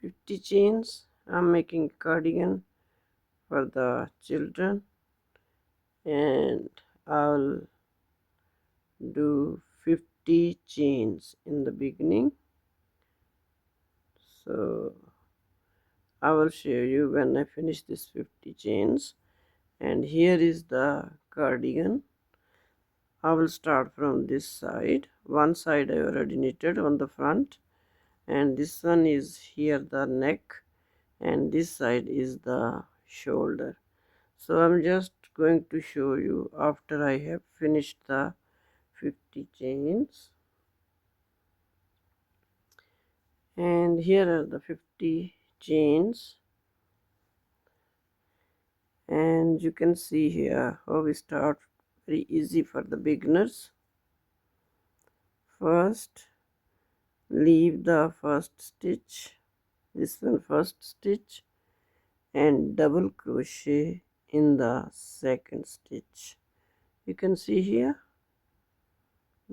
50 chains. I'm making a cardigan for the children, and I'll do 50 chains in the beginning. So I will show you when I finish this 50 chains. And here is the cardigan. I will start from this side. One side I already knitted on the front, and this one is here the neck, and this side is the shoulder. So I'm just going to show you after I have finished the 50 chains. And here are the 50 chains, and you can see here how we start. Very easy for the beginners. First, leave the first stitch, this one first stitch, and double crochet in the second stitch. You can see here,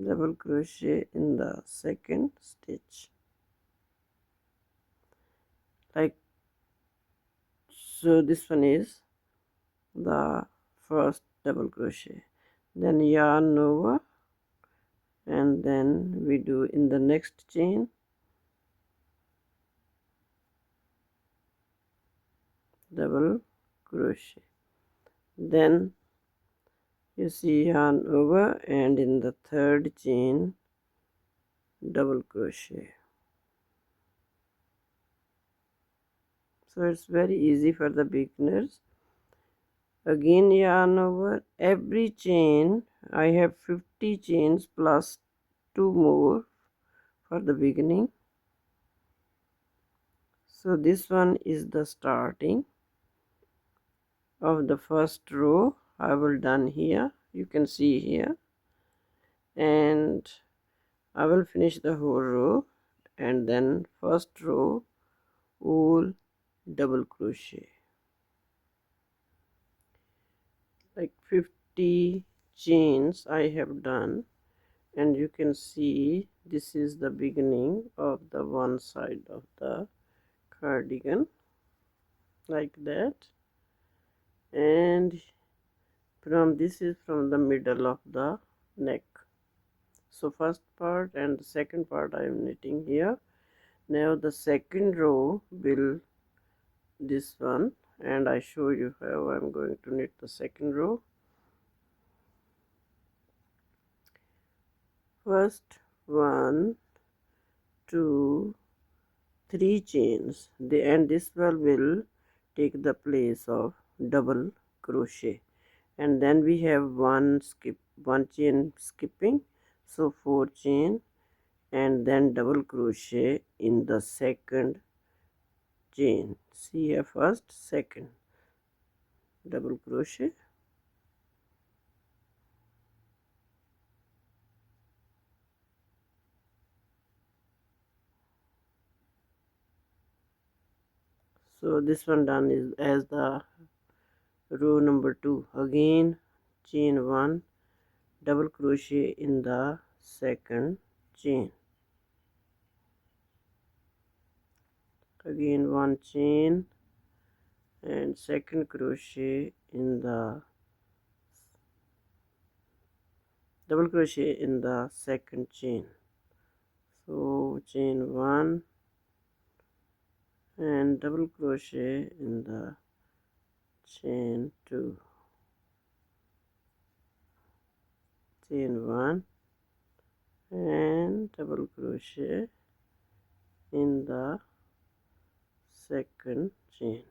double crochet in the second stitch, like so. This one is the first double crochet, then yarn over, and then we do in the next chain double crochet, then you see yarn over, and in the third chain double crochet. So it's very easy for the beginners. Again yarn over. Every chain I have 50 chains plus 2 more for the beginning. So this one is the starting of the first row. I will done here, you can see here, and I will finish the whole row, and then first row wool double crochet, like 50 chains I have done. And you can see this is the beginning of the one side of the cardigan, like that, and from this is from the middle of the neck. So first part and the second part I am knitting here. Now the second row will this one, and I show you how I'm going to knit the second row. First 1, 2, 3 chains, and this one will take the place of double crochet, and then we have one chain skipping, so 4 chain, and then double crochet in the second chain. See here, first, second, double crochet, so this one done is as the row number 2. Again chain 1, double crochet in the second chain, again 1 chain, and second crochet in the double crochet in the second chain. So chain 1 and double crochet in the chain 2, chain 1 and double crochet in the second chain.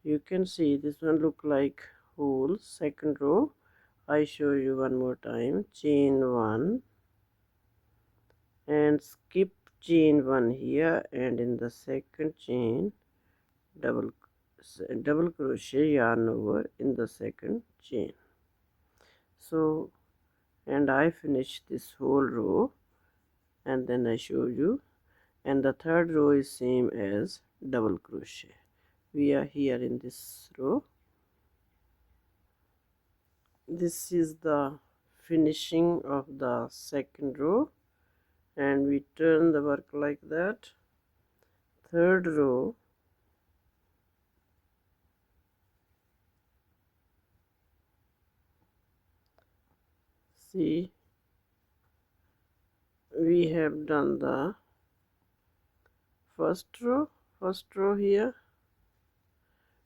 You can see this one look like whole second row. I show you one more time. Chain 1 and skip chain 1 here, and in the second chain double crochet, yarn over in the second chain. So, and I finish this whole row, and then I show you, and the third row is same as double crochet. We are here in this row. This is the finishing of the second row, and we turn the work like that. third row, see, we have done the first row here.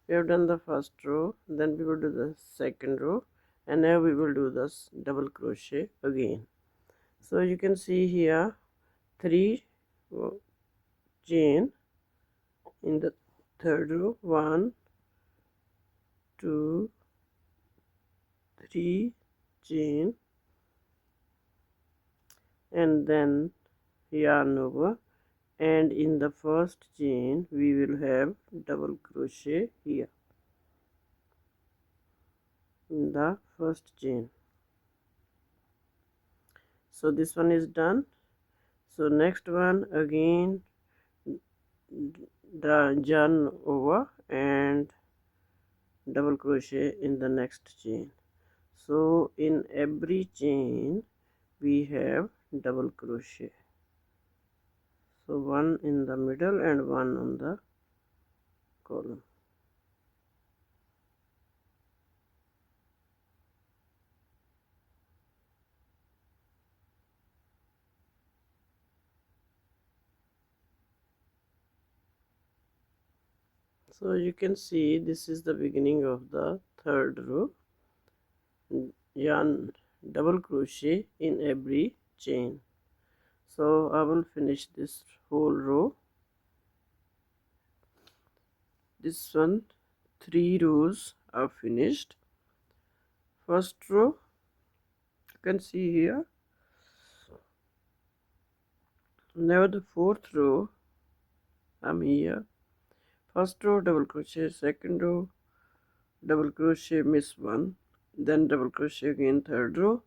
We have done the first row, then we will do the second row, and now we will do this double crochet again. So you can see here 3 chain in the third row, 1 2 3 chain, and then yarn over, and in the first chain we will have double crochet here in the first chain. So this one is done. So next one, again the yarn over and double crochet in the next chain. So in every chain we have double crochet, so one in the middle and one on the column. So you can see this is the beginning of the third row. Yarn double crochet in every chain. So I will finish this whole row. This one, 3 rows are finished. First row, you can see here. Now the fourth row, I'm here. First row double crochet, second row double crochet, miss one, then double crochet again, third row,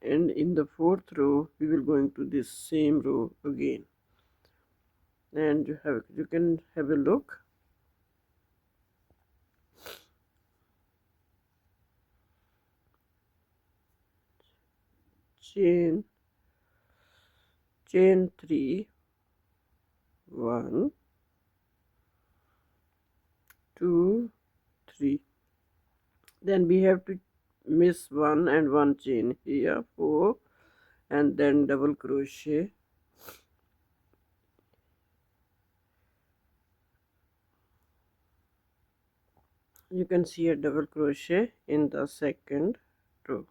and in the fourth row we will going to this same row again. And you can have a look. Chain 3, 1 2 3, then we have to miss one and one chain here, 4, and then double crochet. You can see a double crochet in the second row.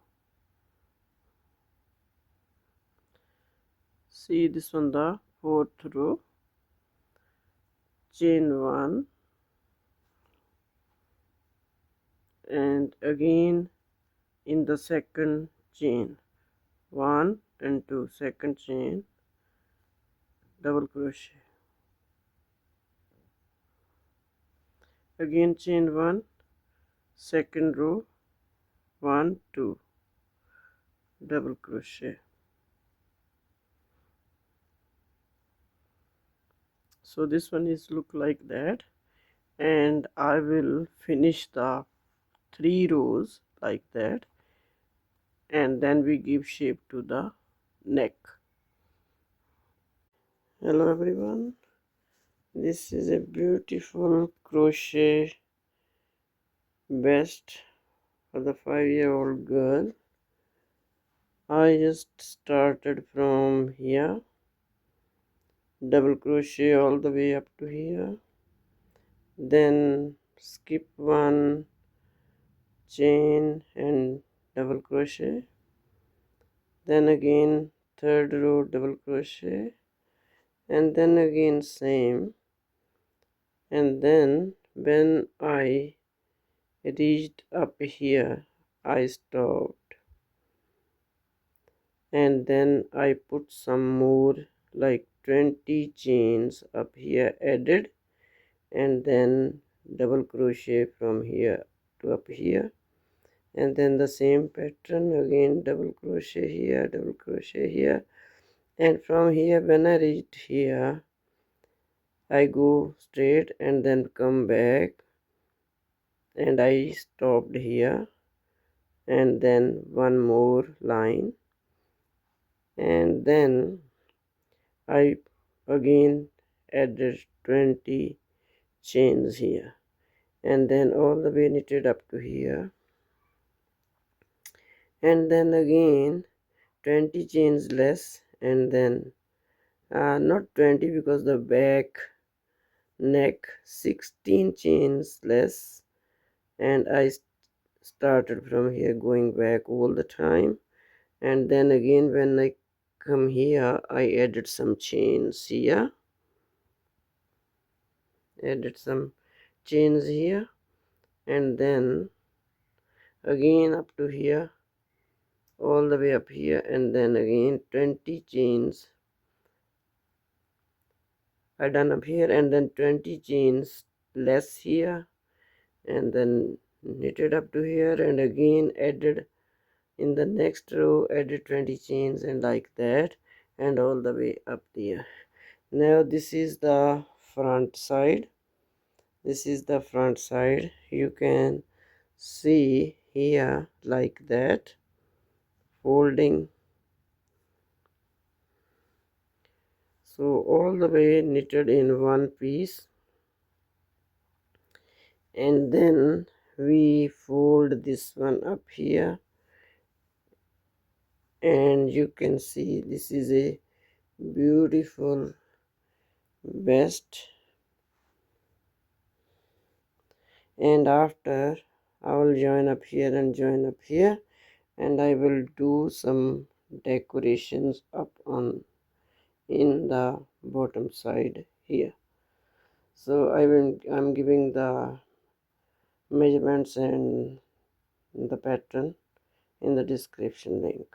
See this one, the fourth row, chain 1, and again in the second chain 1 and 2, second chain double crochet, again chain 1, second row 1 2 double crochet. So this one is look like that, and I will finish the 3 rows like that, and then we give shape to the neck. Hello everyone, this is a beautiful crochet vest for the 5-year-old girl. I just started from here, double crochet all the way up to here, then skip one chain and double crochet, then again third row double crochet, and then again same, and then when I reached up here I stopped, and then I put some more like 20 chains up here added, and then double crochet from here to up here, and then the same pattern again, double crochet here, double crochet here, and from here when I reached here I go straight and then come back, and I stopped here, and then one more line, and then I again added 20 chains here, and then all the way knitted up to here, and then again 20 chains less, and then not 20 because the back neck 16 chains less, and I started from here going back all the time, and then again when I come here I added some chains here, added some chains here, and then again up to here, all the way up here, and then again 20 chains I done up here, and then 20 chains less here, and then knitted up to here, and again added in the next row, added 20 chains, and like that, and all the way up there. Now this is the front side. This is the front side. You can see here like that, folding. So all the way knitted in one piece, and then we fold this one up here, and you can see this is a beautiful vest. And after I will join up here and join up here, and I will do some decorations up on in the bottom side here. So I'm giving the measurements and the pattern in the description link.